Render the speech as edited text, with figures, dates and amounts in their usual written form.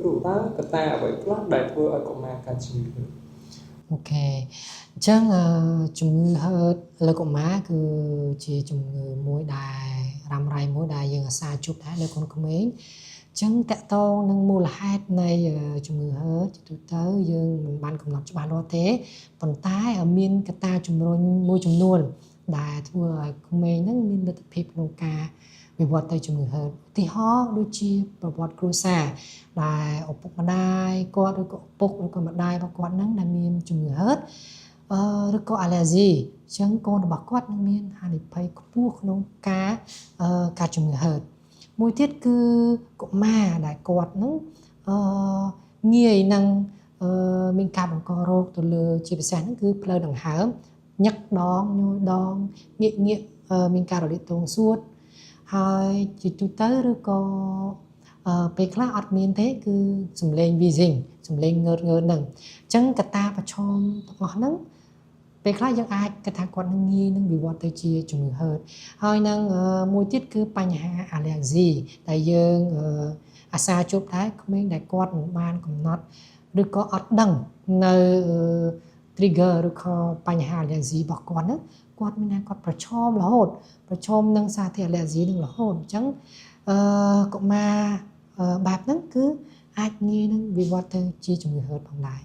គ្រូតើកត្តាអ្វីខ្លះដែលធ្វើឲ្យកុមារកើតជំងឺហឺត អូខេអញ្ចឹងជំងឺហឺតលើកុមារគឺជាជំងឺមួយដែលរ៉ាំរ៉ៃមួយដែលយើងអាសាជួបដែរលើកូនក្មេងអញ្ចឹងតកតងនឹងមូលហេតុនៃជំងឺហឺតជាទូទៅយើងមិនបានកំណត់ច្បាស់លាស់ទេប៉ុន្តែមានកត្តាជំរុញមួយចំនួនដែលធ្វើឲ្យក្មេងហ្នឹងមានលទ្ធភាពក្នុងការវិវត្តទៅជំងឺហឺតឧទាហរណ៍ដូចជាប្រវត្តិគ្រួសារដែលឪពុកម្ដាយគាត់ឬក៏ឪពុកឬក៏ម្ដាយរបស់គាត់ហ្នឹងដែលមានជំងឺហឺតឬក៏ allergy អញ្ចឹងកូនរបស់គាត់នឹងមានហានិភ័យខ្ពស់ក្នុងការកើតជំងឺហឺតមួយទៀតគឺកុមារដែលគាត់នឹងងាយនឹងមានការបង្ករោគទៅលើជាពិសេសហ្នឹងគឺផ្លូវដង្ហើមញឹកដងញយដងងាកមានការរលាកទងសួតហើយជាទូទៅឬក៏ពេលខ្លះអត់មានទេគឺសំឡេង wheezing សំឡេងងើតហ្នឹងអញ្ចឹងកត្តាប្រឈមទាំងអស់ហ្នឹងពេលខ្លះយើងអាចគិតថាគាត់នឹងងាយនឹងវិវត្តទៅជាជំងឺហឺតហើយនឹងមួយទៀតគឺបញ្ហា allergy ដែលយើងអាសាជួបដែរក្មេងដែលគាត់មិនបានកំណត់ឬក៏អត់ដឹងនៅ trigger ឬក៏បញ្ហា allergy របស់គាត់ហ្នឹងគាត់មានថាគាត់ប្រឈមរហូតប្រឈមនឹងសារធាតុ allergy នឹងរហូតអញ្ចឹងកុមារបែបហ្នឹងគឺអាចងាយនឹងវិវត្តទៅជាជំងឺហឺតផងដែរ